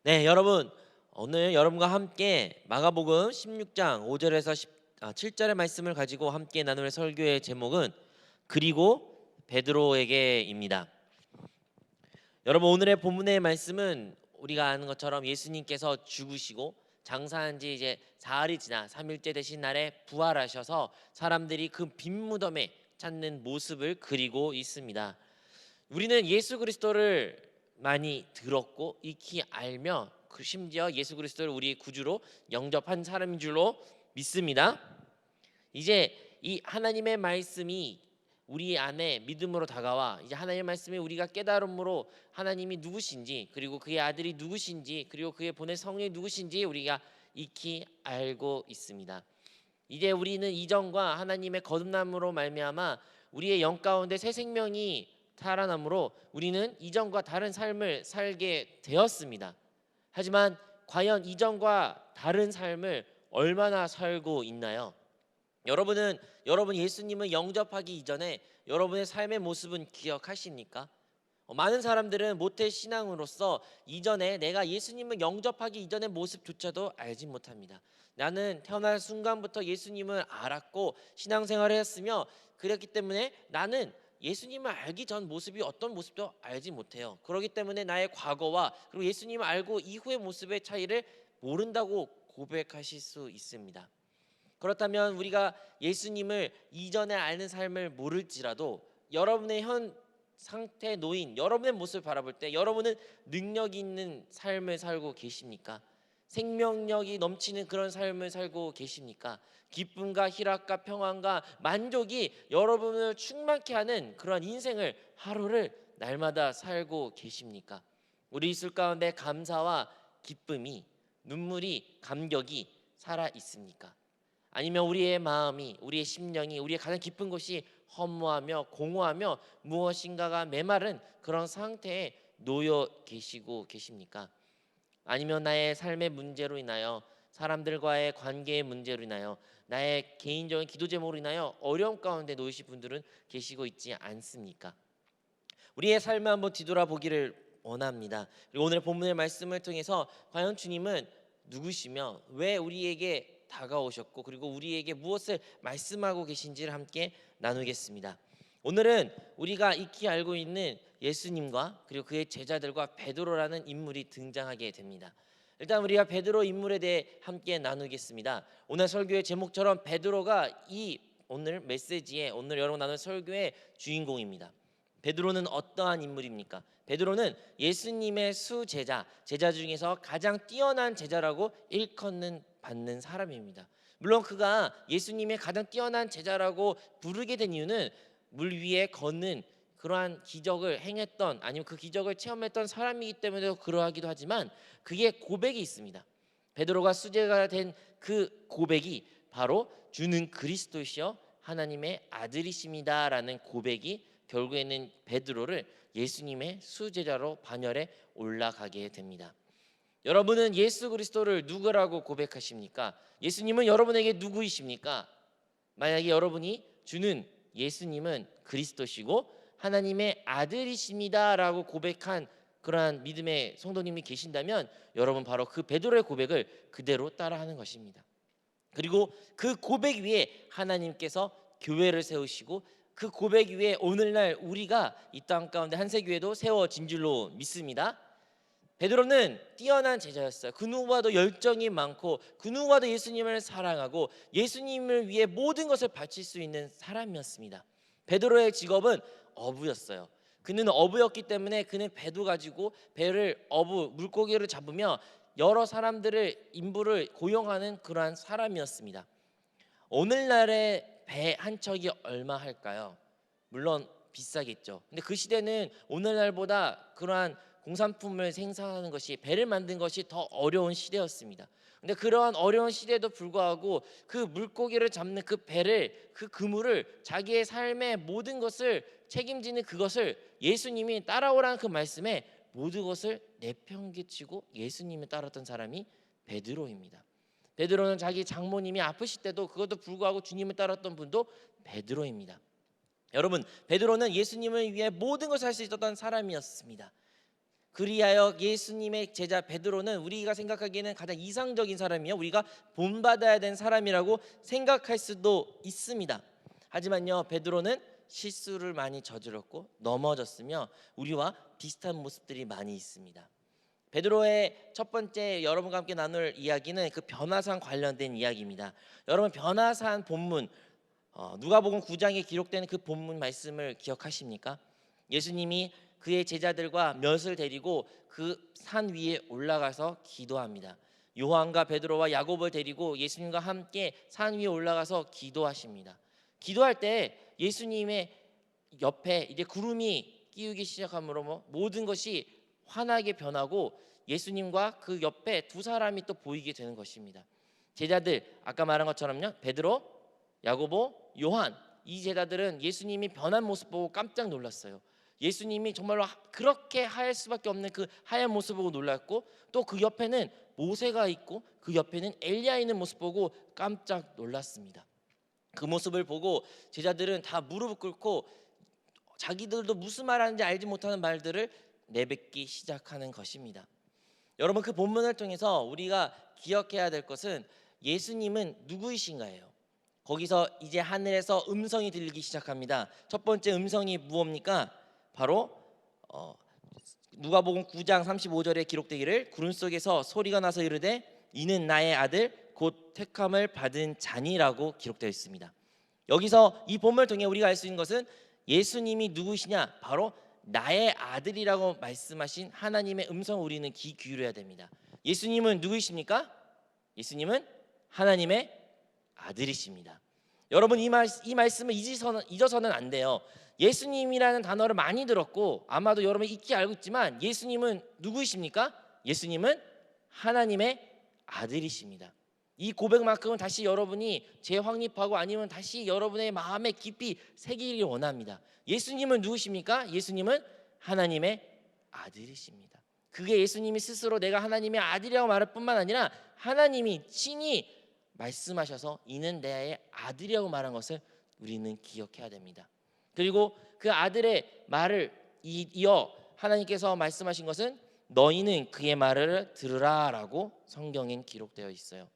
네, 여러분 오늘 여러분과 함께 마가복음 16장 5절에서 7절의 말씀을 가지고 함께 나눌 설교의 제목은 그리고 베드로에게입니다. 여러분 오늘의 본문의 말씀은 우리가 아는 것처럼 예수님께서 죽으시고 장사한 지 이제 사흘이 지나 3일째 되신 날에 부활하셔서 사람들이 그 빈 무덤에 찾는 모습을 그리고 있습니다. 우리는 예수 그리스도를 많이 들었고 익히 알며 심지어 예수 그리스도를 우리의 구주로 영접한 사람인 줄로 믿습니다. 이제 이 하나님의 말씀이 우리 안에 믿음으로 다가와 이제 하나님의 말씀이 우리가 깨달음으로 하나님이 누구신지 그리고 그의 아들이 누구신지 그리고 그의 보낸 성령이 누구신지 우리가 익히 알고 있습니다. 이제 우리는 이전과 하나님의 거듭남으로 말미암아 우리의 영 가운데 새 생명이 살아남으로 우리는 이전과 다른 삶을 살게 되었습니다. 하지만 과연 이전과 다른 삶을 얼마나 살고 있나요? 여러분 예수님을 영접하기 이전에 여러분의 삶의 모습은 기억하십니까? 많은 사람들은 모태 신앙으로서 이전에 내가 예수님을 영접하기 이전의 모습조차도 알지 못합니다. 나는 태어날 순간부터 예수님을 알았고 신앙생활을 했으며 그렇기 때문에 나는 예수님을 알기 전 모습이 어떤 모습도 알지 못해요. 그렇기 때문에 나의 과거와 그리고 예수님을 알고 이후의 모습의 차이를 모른다고 고백하실 수 있습니다. 그렇다면 우리가 예수님을 이전에 아는 삶을 모를지라도 여러분의 현 상태에 놓인 여러분의 모습을 바라볼 때 여러분은 능력 있는 삶을 살고 계십니까? 생명력이 넘치는 그런 삶을 살고 계십니까? 기쁨과 희락과 평안과 만족이 여러분을 충만케 하는 그런 인생을 하루를 날마다 살고 계십니까? 우리 있을 가운데 감사와 기쁨이 눈물이 감격이 살아 있습니까? 아니면 우리의 마음이 우리의 심령이 우리의 가장 깊은 곳이 허무하며 공허하며 무엇인가가 메마른 그런 상태에 놓여 계시고 계십니까? 아니면 나의 삶의 문제로 인하여 사람들과의 관계의 문제로 인하여 나의 개인적인 기도 제목으로 인하여 어려움 가운데 놓이신 분들은 계시고 있지 않습니까? 우리의 삶을 한번 뒤돌아보기를 원합니다. 그리고 오늘 본문의 말씀을 통해서 과연 주님은 누구시며 왜 우리에게 다가오셨고 그리고 우리에게 무엇을 말씀하고 계신지를 함께 나누겠습니다. 오늘은 우리가 익히 알고 있는 예수님과 그리고 그의 제자들과 베드로라는 인물이 등장하게 됩니다. 일단 우리가 베드로 인물에 대해 함께 나누겠습니다. 오늘 설교의 제목처럼 베드로가 이 오늘 메시지의 오늘 여러분 나눌 설교의 주인공입니다. 베드로는 어떠한 인물입니까? 베드로는 예수님의 수제자, 제자 중에서 가장 뛰어난 제자라고 일컫는 받는 사람입니다. 물론 그가 예수님의 가장 뛰어난 제자라고 부르게 된 이유는 물 위에 걷는 그러한 기적을 행했던 아니면 그 기적을 체험했던 사람이기 때문에 그러하기도 하지만 그의 고백이 있습니다. 베드로가 수제자가 된 그 고백이 바로 주는 그리스도시여 하나님의 아들이십니다라는 고백이 결국에는 베드로를 예수님의 수제자로 반열에 올라가게 됩니다. 여러분은 예수 그리스도를 누구라고 고백하십니까? 예수님은 여러분에게 누구이십니까? 만약에 여러분이 주는 예수님은 그리스도시고 하나님의 아들이십니다라고 고백한 그러한 믿음의 성도님이 계신다면 여러분 바로 그 베드로의 고백을 그대로 따라하는 것입니다. 그리고 그 고백 위에 하나님께서 교회를 세우시고 그 고백 위에 오늘날 우리가 이 땅 가운데 한세교회도 세워진 줄로 믿습니다. 베드로는 뛰어난 제자였어요. 그 누구와도 열정이 많고 그 누구와도 예수님을 사랑하고 예수님을 위해 모든 것을 바칠 수 있는 사람이었습니다. 베드로의 직업은 어부였어요. 그는 어부였기 때문에 그는 배도 가지고 배를 물고기를 잡으며 여러 사람들을 인부를 고용하는 그러한 사람이었습니다. 오늘날의 배 한 척이 얼마 할까요? 물론 비싸겠죠. 근데 그 시대는 오늘날보다 그러한 공산품을 생산하는 것이 배를 만든 것이 더 어려운 시대였습니다. 근데 그러한 어려운 시대에도 불구하고 그 물고기를 잡는 그 배를 그 그물을 자기의 삶의 모든 것을 책임지는 그것을 예수님이 따라오라는 그 말씀에 모든 것을 내팽개치고 예수님을 따랐던 사람이 베드로입니다. 베드로는 자기 장모님이 아프실 때도 그것도 불구하고 주님을 따랐던 분도 베드로입니다. 여러분, 베드로는 예수님을 위해 모든 것을 할 수 있었던 사람이었습니다. 그리하여 예수님의 제자 베드로는 우리가 생각하기에는 가장 이상적인 사람이요, 우리가 본받아야 되는 사람이라고 생각할 수도 있습니다. 하지만요, 베드로는 실수를 많이 저질렀고 넘어졌으며 우리와 비슷한 모습들이 많이 있습니다. 베드로의 첫 번째 여러분과 함께 나눌 이야기는 그 변화산 관련된 이야기입니다. 여러분, 변화산 본문, 누가복음 9장에 기록되는 그 본문 말씀을 기억하십니까? 예수님이 그의 제자들과 몇을 데리고 그 산 위에 올라가서 기도합니다. 요한과 베드로와 야곱을 데리고 예수님과 함께 산 위에 올라가서 기도하십니다. 기도할 때 예수님의 옆에 이제 구름이 끼우기 시작하므로 모든 것이 환하게 변하고 예수님과 그 옆에 두 사람이 또 보이게 되는 것입니다. 제자들, 아까 말한 것처럼요, 베드로, 야고보, 요한, 이 제자들은 예수님이 변한 모습 보고 깜짝 놀랐어요. 예수님이 정말로 그렇게 하얄 수밖에 없는 그 하얀 모습 보고 놀랐고, 또 그 옆에는 모세가 있고 그 옆에는 엘리야 있는 모습 보고 깜짝 놀랐습니다. 그 모습을 보고 제자들은 다 무릎을 꿇고 자기들도 무슨 말하는지 알지 못하는 말들을 내뱉기 시작하는 것입니다. 여러분, 그 본문을 통해서 우리가 기억해야 될 것은 예수님은 누구이신가요? 거기서 이제 하늘에서 음성이 들리기 시작합니다. 첫 번째 음성이 무엇입니까? 바로 누가복음 9장 35절에 기록되기를 구름 속에서 소리가 나서 이르되 이는 나의 아들 곧 택함을 받은 자니라고 기록되어 있습니다. 여기서 이 본문을 통해 우리가 알 수 있는 것은 예수님이 누구시냐? 바로 나의 아들이라고 말씀하신 하나님의 음성을 우리는 귀 기울여야 됩니다. 예수님은 누구이십니까? 예수님은 하나님의 아들이십니다. 여러분, 이 말씀을 잊어서는 안 돼요. 예수님이라는 단어를 많이 들었고 아마도 여러분이 익히 알고 있지만 예수님은 누구이십니까? 예수님은 하나님의 아들이십니다. 이 고백만큼은 다시 여러분이 재확립하고 아니면 다시 여러분의 마음에 깊이 새기길 원합니다. 예수님은 누구십니까? 예수님은 하나님의 아들이십니다. 그게 예수님이 스스로 내가 하나님의 아들이라고 말할 뿐만 아니라 하나님이 친히 말씀하셔서 이는 내 아들이라고 말한 것을 우리는 기억해야 됩니다. 그리고 그 아들의 말을 이어 하나님께서 말씀하신 것은 너희는 그의 말을 들으라 라고 성경엔 기록되어 있어요.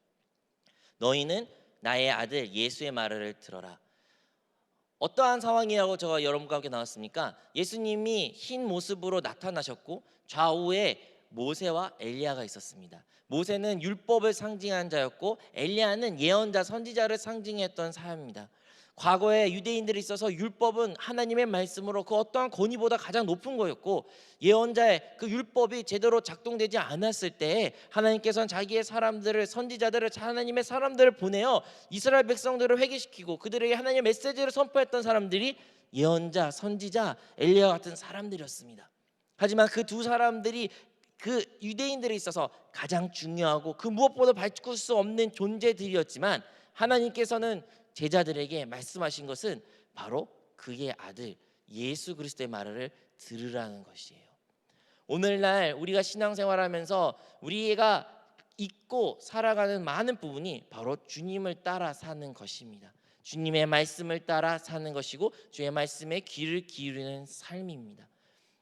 너희는 나의 아들 예수의 말을 들어라. 어떠한 상황이라고 제가 여러분과 함께 나왔습니까? 예수님이 흰 모습으로 나타나셨고 좌우에 모세와 엘리야가 있었습니다. 모세는 율법을 상징한 자였고 엘리야는 예언자 선지자를 상징했던 사람입니다. 과거에 유대인들이 있어서 율법은 하나님의 말씀으로 그 어떠한 권위보다 가장 높은 거였고 예언자의 그 율법이 제대로 작동되지 않았을 때 하나님께서는 자기의 사람들을, 선지자들을, 하나님의 사람들을 보내어 이스라엘 백성들을 회개시키고 그들에게 하나님의 메시지를 선포했던 사람들이 예언자, 선지자, 엘리야 같은 사람들이었습니다. 하지만 그 두 사람들이 그 유대인들에 있어서 가장 중요하고 그 무엇보다 바꿀 수 없는 존재들이었지만 하나님께서는 제자들에게 말씀하신 것은 바로 그의 아들 예수 그리스도의 말을 들으라는 것이에요. 오늘날 우리가 신앙생활하면서 우리가 잊고 살아가는 많은 부분이 바로 주님을 따라 사는 것입니다. 주님의 말씀을 따라 사는 것이고 주의 말씀에 귀를 기울이는 삶입니다.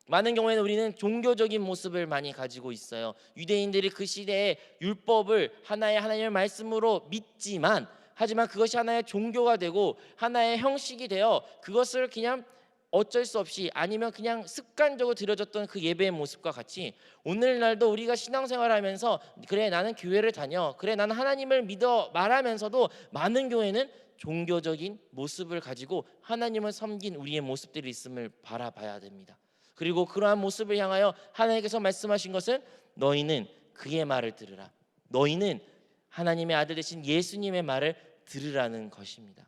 많은 경우에는 우리는 종교적인 모습을 많이 가지고 있어요. 유대인들이 그 시대에 율법을 하나님의 말씀으로 믿지만 하지만 그것이 하나의 종교가 되고 하나의 형식이 되어 그것을 그냥 어쩔 수 없이 아니면 그냥 습관적으로 드려졌던 그 예배의 모습과 같이 오늘날도 우리가 신앙생활하면서 그래 나는 교회를 다녀, 그래 나는 하나님을 믿어 말하면서도 많은 교회는 종교적인 모습을 가지고 하나님을 섬긴 우리의 모습들이 있음을 바라봐야 됩니다. 그리고 그러한 모습을 향하여 하나님께서 말씀하신 것은 너희는 그의 말을 들으라. 너희는 하나님의 아들 되신 예수님의 말을 들으라는 것입니다.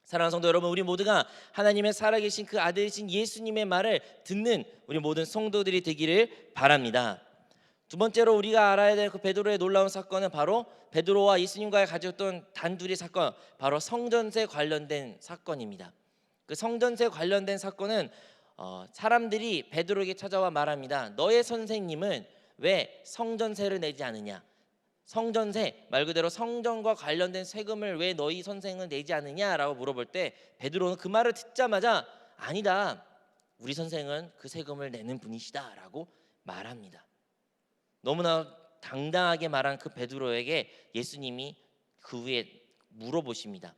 사랑하는 성도 여러분, 우리 모두가 하나님의 살아계신 그 아들이신 예수님의 말을 듣는 우리 모든 성도들이 되기를 바랍니다. 두 번째로 우리가 알아야 될 그 베드로의 놀라운 사건은 바로 베드로와 예수님과의 가졌던 단둘이 사건, 바로 성전세 관련된 사건입니다. 그 성전세 관련된 사건은 사람들이 베드로에게 찾아와 말합니다. 너의 선생님은 왜 성전세를 내지 않느냐? 성전세, 말 그대로 성전과 관련된 세금을 왜 너희 선생은 내지 않느냐라고 물어볼 때 베드로는 그 말을 듣자마자 아니다, 우리 선생은 그 세금을 내는 분이시다라고 말합니다. 너무나 당당하게 말한 그 베드로에게 예수님이 그 후에 물어보십니다.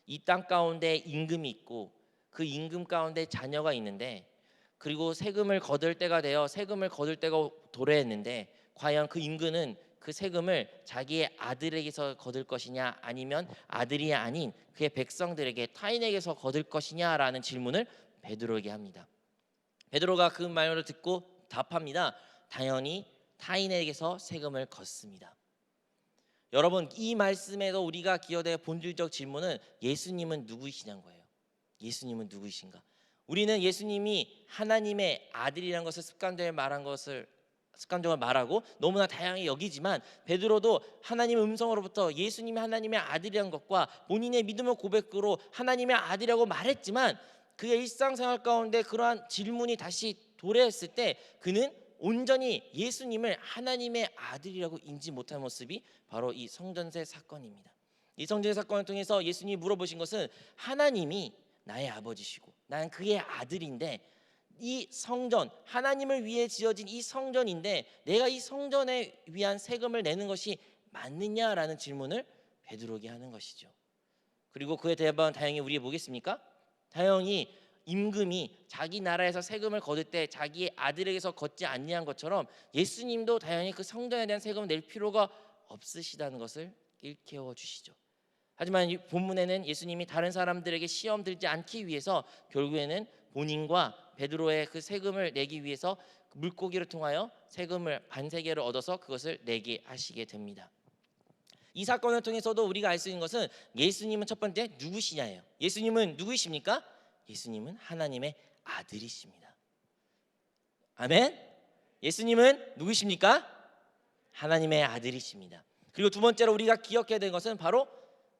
이 땅 가운데 임금이 있고 그 임금 가운데 자녀가 있는데, 그리고 세금을 거둘 때가 되어 세금을 거둘 때가 도래했는데, 과연 그 임금은 그 세금을 자기의 아들에게서 거둘 것이냐, 아니면 아들이 아닌 그의 백성들에게 타인에게서 거둘 것이냐라는 질문을 베드로에게 합니다. 베드로가 그 말을 듣고 답합니다. 당연히 타인에게서 세금을 걷습니다. 여러분, 이 말씀에서 우리가 기여될 본질적 질문은 예수님은 누구이시냐는 거예요. 예수님은 누구이신가? 우리는 예수님이 하나님의 아들이라는 것을 습관적으로 말하고 너무나 다양하게 여기지만, 베드로도 하나님의 음성으로부터 예수님이 하나님의 아들이라는 것과 본인의 믿음의 고백으로 하나님의 아들이라고 말했지만, 그의 일상생활 가운데 그러한 질문이 다시 도래했을 때 그는 온전히 예수님을 하나님의 아들이라고 인지 못한 모습이 바로 이 성전세 사건입니다. 이 성전세 사건을 통해서 예수님이 물어보신 것은, 하나님이 나의 아버지시고 나는 그의 아들인데, 이 성전, 하나님을 위해 지어진 이 성전인데 내가 이 성전에 위한 세금을 내는 것이 맞느냐라는 질문을 베드로에게 하는 것이죠. 그리고 그에 대한 다행히 우리가 뭐겠습니까? 다행히 임금이 자기 나라에서 세금을 거둘 때 자기의 아들에게서 걷지 아니한 것처럼 예수님도 당연히 그 성전에 대한 세금을 낼 필요가 없으시다는 것을 일깨워 주시죠. 하지만 이 본문에는 예수님이 다른 사람들에게 시험 들지 않기 위해서 결국에는 본인과 베드로의 그 세금을 내기 위해서 물고기를 통하여 세금을 반세계를 얻어서 그것을 내게 하시게 됩니다. 이 사건을 통해서도 우리가 알 수 있는 것은, 예수님은 첫 번째 누구시냐예요. 예수님은 누구이십니까? 예수님은 하나님의 아들이십니다. 아멘. 예수님은 누구십니까? 하나님의 아들이십니다. 그리고 두 번째로 우리가 기억해야 되는 것은 바로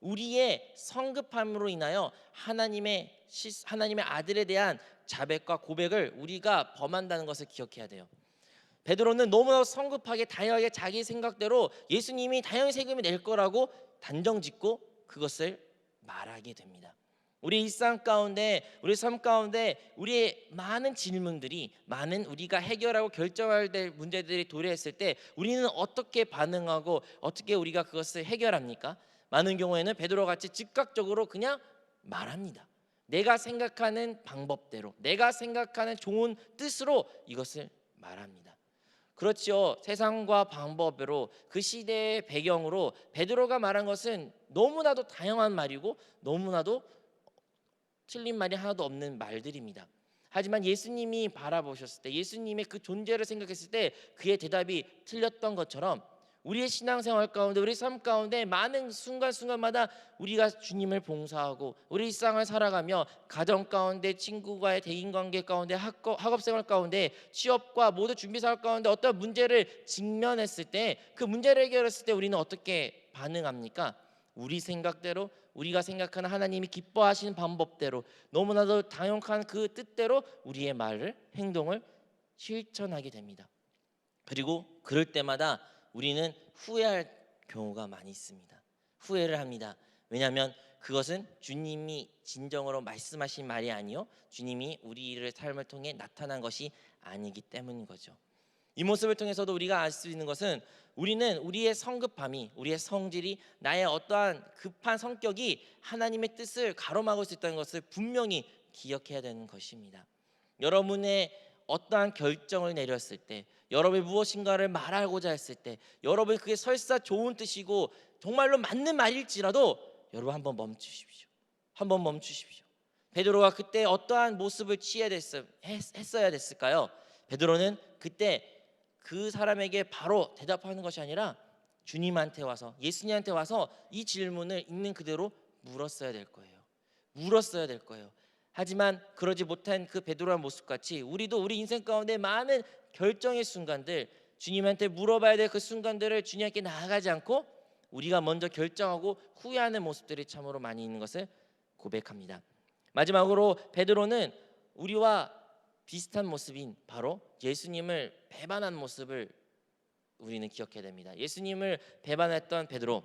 우리의 성급함으로 인하여 하나님의 아들에 대한 자백과 고백을 우리가 범한다는 것을 기억해야 돼요. 베드로는 너무나 성급하게 다양하게 자기 생각대로 예수님이 다양한 세금을 낼 거라고 단정짓고 그것을 말하게 됩니다. 우리 일상 가운데, 우리 삶 가운데 우리의 많은 질문들이, 많은 우리가 해결하고 결정해야 될 문제들이 도래했을 때 우리는 어떻게 반응하고 어떻게 우리가 그것을 해결합니까? 많은 경우에는 베드로같이 즉각적으로 그냥 말합니다. 내가 생각하는 방법대로, 내가 생각하는 좋은 뜻으로 이것을 말합니다. 그렇지요. 세상과 방법으로, 그 시대의 배경으로 베드로가 말한 것은 너무나도 다양한 말이고 너무나도 틀린 말이 하나도 없는 말들입니다. 하지만 예수님이 바라보셨을 때, 예수님의 그 존재를 생각했을 때 그의 대답이 틀렸던 것처럼, 우리의 신앙생활 가운데, 우리 삶 가운데 많은 순간순간마다 우리가 주님을 봉사하고 우리 일상을 살아가며 가정 가운데, 친구와의 대인관계 가운데, 학업생활 가운데, 취업과 모두 준비생활 가운데 어떤 문제를 직면했을 때, 그 문제를 해결했을 때 우리는 어떻게 반응합니까? 우리 생각대로, 우리가 생각하는 하나님이 기뻐하시는 방법대로, 너무나도 당연한 그 뜻대로 우리의 말을, 행동을 실천하게 됩니다. 그리고 그럴 때마다 우리는 후회할 경우가 많이 있습니다. 후회를 합니다. 왜냐하면 그것은 주님이 진정으로 말씀하신 말이 아니요, 주님이 우리의 삶을 통해 나타난 것이 아니기 때문인 거죠. 이 모습을 통해서도 우리가 알 수 있는 것은, 우리는 우리의 성급함이, 우리의 성질이, 나의 어떠한 급한 성격이 하나님의 뜻을 가로막을 수 있다는 것을 분명히 기억해야 되는 것입니다. 여러분의 어떠한 결정을 내렸을 때, 여러분이 무엇인가를 말하고자 했을 때, 여러분이 그게 설사 좋은 뜻이고 정말로 맞는 말일지라도 여러분 한번 멈추십시오. 한번 멈추십시오. 베드로가 그때 어떠한 모습을 했어야 됐을까요? 베드로는 그때 그 사람에게 바로 대답하는 것이 아니라 주님한테 와서, 예수님한테 와서 이 질문을 있는 그대로 물었어야 될 거예요. 물었어야 될 거예요. 하지만 그러지 못한 그 베드로의 모습같이 우리도 우리 인생 가운데 많은 결정의 순간들, 주님한테 물어봐야 될 그 순간들을 주님께 나아가지 않고 우리가 먼저 결정하고 후회하는 모습들이 참으로 많이 있는 것을 고백합니다. 마지막으로 베드로는 우리와 비슷한 모습인 바로 예수님을 배반한 모습을 우리는 기억해야 됩니다. 예수님을 배반했던 베드로,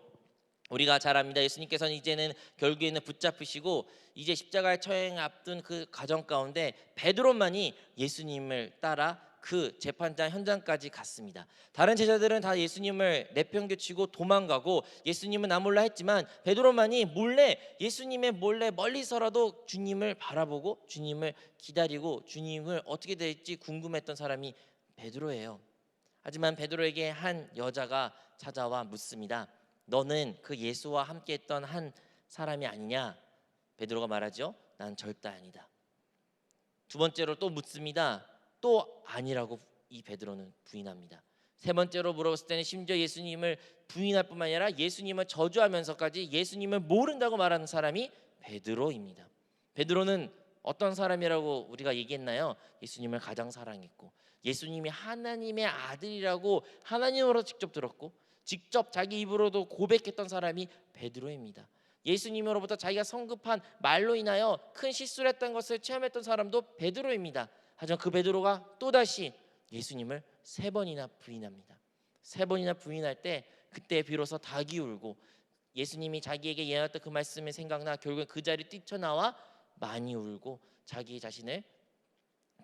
우리가 잘 압니다. 예수님께서는 이제는 결국에는 붙잡히시고 이제 십자가의 처형 앞둔 그 과정 가운데 베드로만이 예수님을 따라 그 재판장 현장까지 갔습니다. 다른 제자들은 다 예수님을 내팽개치고 도망가고 예수님은 나 몰라 했지만 베드로만이 몰래 예수님의 몰래 멀리서라도 주님을 바라보고 주님을 기다리고 주님을 어떻게 될지 궁금했던 사람이 베드로예요. 하지만 베드로에게 한 여자가 찾아와 묻습니다. 너는 그 예수와 함께했던 한 사람이 아니냐? 베드로가 말하죠. 난 절대 아니다. 두 번째로 또 묻습니다. 또 아니라고 이 베드로는 부인합니다. 세 번째로 물어봤을 때는 심지어 예수님을 부인할 뿐만 아니라 예수님을 저주하면서까지 예수님을 모른다고 말하는 사람이 베드로입니다. 베드로는 어떤 사람이라고 우리가 얘기했나요? 예수님을 가장 사랑했고 예수님이 하나님의 아들이라고 하나님으로 직접 들었고 직접 자기 입으로도 고백했던 사람이 베드로입니다. 예수님으로부터 자기가 성급한 말로 인하여 큰 실수를 했던 것을 체험했던 사람도 베드로입니다. 하지만 그 베드로가 또다시 예수님을 세 번이나 부인합니다. 세 번이나 부인할 때 그때 비로소 닭이 울고 예수님이 자기에게 예언했던 그 말씀이 생각나 결국엔 그 자리에 뛰쳐나와 많이 울고 자기 자신을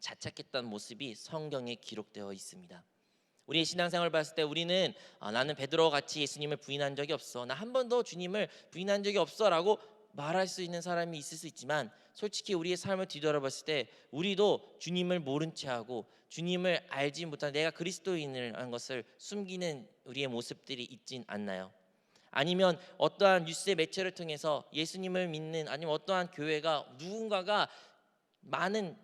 자책했던 모습이 성경에 기록되어 있습니다. 우리의 신앙생활을 봤을 때 우리는 나는 베드로와 같이 예수님을 부인한 적이 없어, 나 한 번도 주님을 부인한 적이 없어라고 말할 수 있는 사람이 있을 수 있지만 솔직히 우리의 삶을 뒤돌아봤을 때 우리도 주님을 모른 채하고 주님을 알지 못한 내가 그리스도인이라는 것을 숨기는 우리의 모습들이 있진 않나요? 아니면 어떠한 뉴스의 매체를 통해서 예수님을 믿는 아니면 어떠한 교회가 누군가가 많은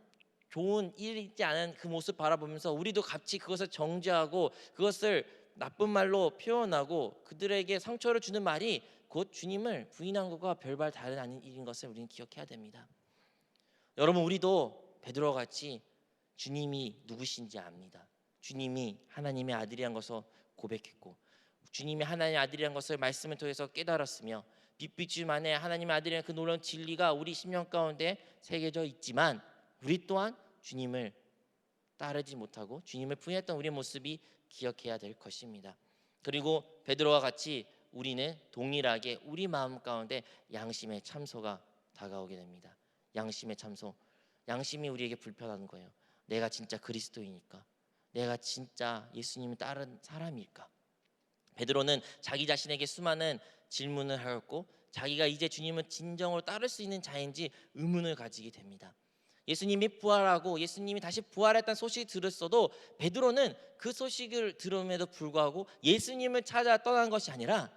좋은 일이 있지 않은 그 모습 바라보면서 우리도 같이 그것을 정죄하고 그것을 나쁜 말로 표현하고 그들에게 상처를 주는 말이 곧 주님을 부인한 것과 별반 다른 아닌 일인 것을 우리는 기억해야 됩니다. 여러분, 우리도 베드로와 같이 주님이 누구신지 압니다. 주님이 하나님의 아들이란 것을 고백했고 주님이 하나님의 아들이란 것을 말씀을 통해서 깨달았으며 빛비춤 안에 하나님의 아들이란 그 놀라운 진리가 우리 심령 가운데 새겨져 있지만 우리 또한 주님을 따르지 못하고 주님을 부인했던 우리의 모습이 기억해야 될 것입니다. 그리고 베드로와 같이 우리는 동일하게 우리 마음 가운데 양심의 참소가 다가오게 됩니다. 양심의 참소, 양심이 우리에게 불편한 거예요. 내가 진짜 그리스도이니까, 내가 진짜 예수님을 따른 사람일까? 베드로는 자기 자신에게 수많은 질문을 하였고 자기가 이제 주님을 진정으로 따를 수 있는 자인지 의문을 가지게 됩니다. 예수님이 부활하고 예수님이 다시 부활했다는 소식을 들었어도 베드로는 그 소식을 들음에도 불구하고 예수님을 찾아 떠난 것이 아니라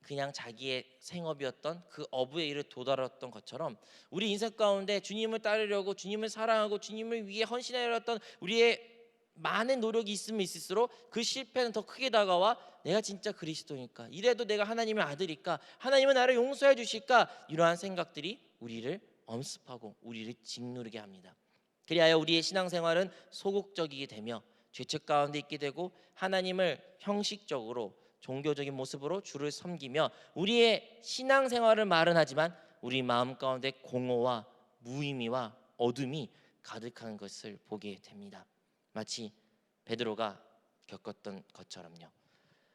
그냥 자기의 생업이었던 그 어부의 일을 도달했던 것처럼 우리 인생 가운데 주님을 따르려고 주님을 사랑하고 주님을 위해 헌신하려던 우리의 많은 노력이 있으면 있을수록 그 실패는 더 크게 다가와 내가 진짜 그리스도니까 이래도 내가 하나님의 아들일까 하나님은 나를 용서해 주실까 이러한 생각들이 우리를 엄습하고 우리를 짓누르게 합니다. 그리하여 우리의 신앙생활은 소극적이게 되며 죄책 가운데 있게 되고 하나님을 형식적으로 종교적인 모습으로 주를 섬기며 우리의 신앙생활을 말은 하지만 우리 마음 가운데 공허와 무의미와 어둠이 가득한 것을 보게 됩니다. 마치 베드로가 겪었던 것처럼요.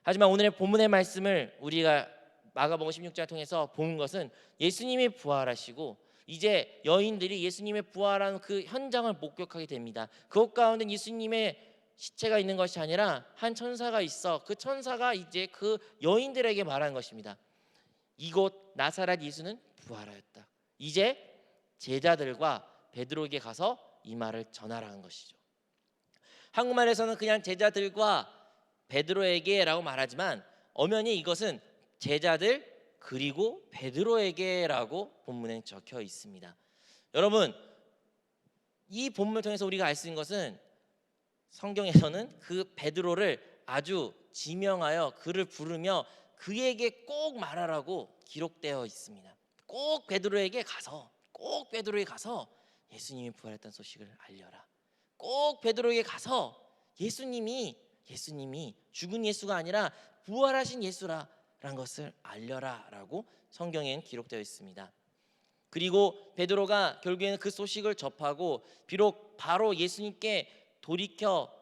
하지만 오늘의 본문의 말씀을 우리가 마가복음 16장을 통해서 본 것은 예수님이 부활하시고 이제 여인들이 예수님의 부활한 그 현장을 목격하게 됩니다. 그것 가운데 예수님의 시체가 있는 것이 아니라 한 천사가 있어 그 천사가 이제 그 여인들에게 말한 것입니다. 이곳 나사렛 예수는 부활하였다. 이제 제자들과 베드로에게 가서 이 말을 전하라는 것이죠. 한국말에서는 그냥 제자들과 베드로에게라고 말하지만 엄연히 이것은 제자들 그리고 베드로에게라고 본문에 적혀 있습니다. 여러분, 이 본문을 통해서 우리가 알 수 있는 것은 성경에서는 그 베드로를 아주 지명하여 그를 부르며 그에게 꼭 말하라고 기록되어 있습니다. 꼭 베드로에게 가서 예수님이 부활했다는 소식을 알려라. 꼭 베드로에게 가서 예수님이 죽은 예수가 아니라 부활하신 예수라라는 것을 알려라라고 성경에는 기록되어 있습니다. 그리고 베드로가 결국에는 그 소식을 접하고 비록 바로 예수님께 돌이켜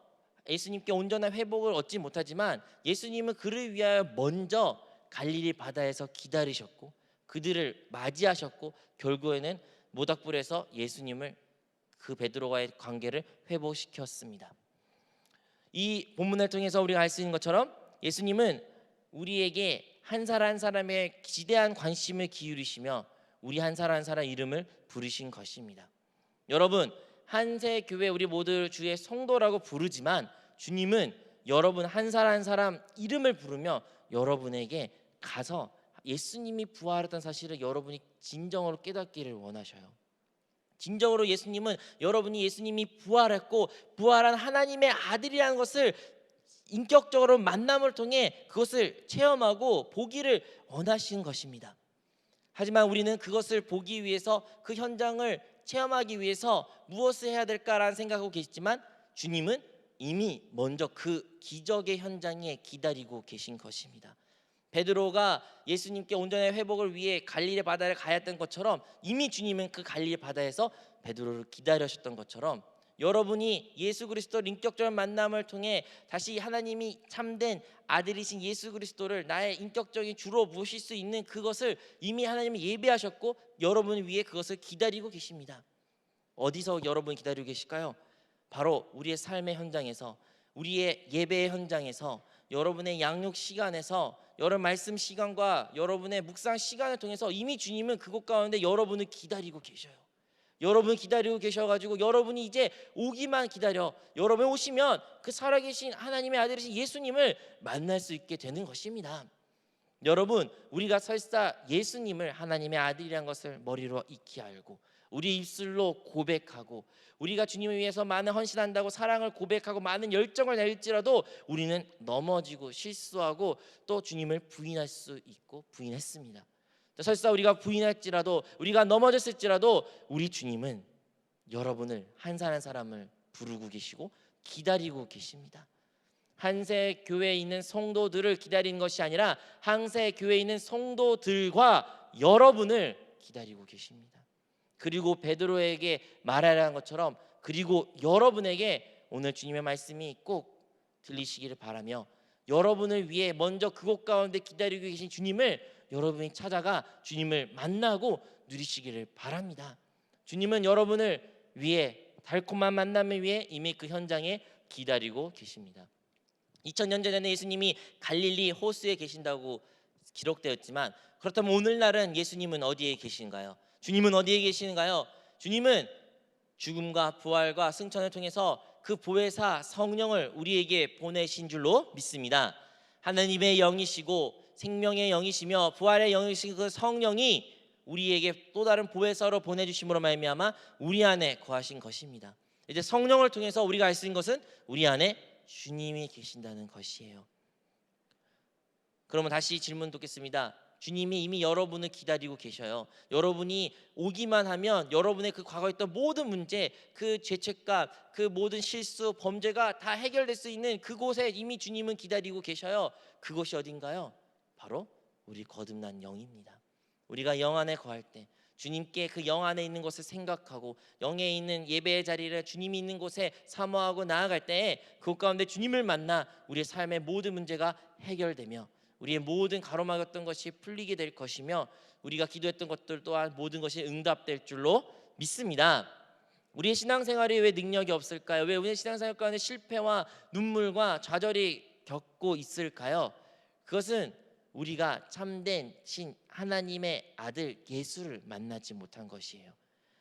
예수님께 온전한 회복을 얻지 못하지만 예수님은 그를 위하여 먼저 갈릴리 바다에서 기다리셨고 그들을 맞이하셨고 결국에는 모닥불에서 예수님을 그 베드로와의 관계를 회복시켰습니다. 이 본문을 통해서 우리가 알 수 있는 것처럼 예수님은 우리에게 한 사람 한 사람의 지대한 관심을 기울이시며 우리 한 사람 한 사람 이름을 부르신 것입니다. 여러분, 한세 교회 우리 모두 주의 성도라고 부르지만 주님은 여러분 한 사람 한 사람 이름을 부르며 여러분에게 가서 예수님이 부활했던 사실을 여러분이 진정으로 깨닫기를 원하셔요. 진정으로 예수님은 여러분이 예수님이 부활했고 부활한 하나님의 아들이라는 것을 인격적으로 만남을 통해 그것을 체험하고 보기를 원하시는 것입니다. 하지만 우리는 그것을 보기 위해서 그 현장을 체험하기 위해서 무엇을 해야 될까라는 생각하고 계시지만 주님은 이미 먼저 그 기적의 현장에 기다리고 계신 것입니다. 베드로가 예수님께 온전한 회복을 위해 갈릴리 바다를 가야 했던 것처럼 이미 주님은 그 갈릴리 바다에서 베드로를 기다리셨던 것처럼 여러분이 예수 그리스도를 인격적인 만남을 통해 다시 하나님이 참된 아들이신 예수 그리스도를 나의 인격적인 주로 모실 수 있는 그것을 이미 하나님이 예배하셨고 여러분을 위해 그것을 기다리고 계십니다. 어디서 여러분이 기다리고 계실까요? 바로 우리의 삶의 현장에서, 우리의 예배의 현장에서, 여러분의 양육 시간에서, 여러분 말씀 시간과 여러분의 묵상 시간을 통해서 이미 주님은 그곳 가운데 여러분을 기다리고 계셔요. 여러분 기다리고 계셔가지고 여러분이 이제 오기만 기다려 여러분 오시면 그 살아계신 하나님의 아들이신 예수님을 만날 수 있게 되는 것입니다. 여러분, 우리가 설사 예수님을 하나님의 아들이란 것을 머리로 익히 알고 우리 입술로 고백하고 우리가 주님을 위해서 많은 헌신한다고 사랑을 고백하고 많은 열정을 낼지라도 우리는 넘어지고 실수하고 또 주님을 부인할 수 있고 부인했습니다. 설사 우리가 부인할지라도 우리가 넘어졌을지라도 우리 주님은 여러분을 한 사람 한 사람을 부르고 계시고 기다리고 계십니다. 한세 교회에 있는 성도들을 기다리는 것이 아니라 한세 교회에 있는 성도들과 여러분을 기다리고 계십니다. 그리고 베드로에게 말하라는 것처럼 그리고 여러분에게 오늘 주님의 말씀이 꼭 들리시기를 바라며 여러분을 위해 먼저 그곳 가운데 기다리고 계신 주님을 여러분이 찾아가 주님을 만나고 누리시기를 바랍니다. 주님은 여러분을 위해 달콤한 만남을 위해 이미 그 현장에 기다리고 계십니다. 2000년 전에는 예수님이 갈릴리 호수에 계신다고 기록되었지만 그렇다면 오늘날은 예수님은 어디에 계신가요? 주님은 어디에 계시는가요? 주님은 죽음과 부활과 승천을 통해서 그 보혜사 성령을 우리에게 보내신 줄로 믿습니다. 하나님의 영이시고 생명의 영이시며 부활의 영이신 그 성령이 우리에게 또 다른 보혜사로 보내주심으로 말미암아 우리 안에 거하신 것입니다. 이제 성령을 통해서 우리가 알 수 있는 것은 우리 안에 주님이 계신다는 것이에요. 그러면 다시 질문 듣겠습니다. 주님이 이미 여러분을 기다리고 계셔요. 여러분이 오기만 하면 여러분의 그 과거에 있던 모든 문제, 그 죄책감, 그 모든 실수, 범죄가 다 해결될 수 있는 그곳에 이미 주님은 기다리고 계셔요. 그곳이 어딘가요? 바로 우리 거듭난 영입니다. 우리가 영 안에 거할 때 주님께 그 영 안에 있는 것을 생각하고 영에 있는 예배의 자리를 주님이 있는 곳에 사모하고 나아갈 때에 그 가운데 주님을 만나 우리의 삶의 모든 문제가 해결되며 우리의 모든 가로막았던 것이 풀리게 될 것이며 우리가 기도했던 것들 또한 모든 것이 응답될 줄로 믿습니다. 우리의 신앙생활이 왜 능력이 없을까요? 왜 우리의 신앙생활 가운데 실패와 눈물과 좌절이 겪고 있을까요? 그것은 우리가 참된 신 하나님의 아들 예수를 만나지 못한 것이에요.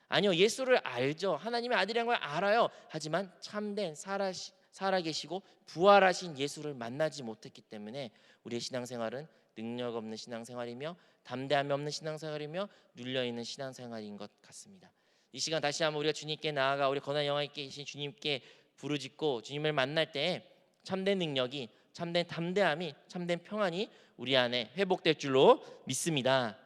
아니요, 예수를 알죠. 하나님의 아들이라는 걸 알아요. 하지만 참된 살아계시고 부활하신 예수를 만나지 못했기 때문에 우리의 신앙생활은 능력 없는 신앙생활이며 담대함이 없는 신앙생활이며 눌려있는 신앙생활인 것 같습니다. 이 시간 다시 한번 우리가 주님께 나아가 우리 고난 영화에 계신 주님께 부르짖고 주님을 만날 때 참된 능력이, 참된 담대함이, 참된 평안이 우리 안에 회복될 줄로 믿습니다.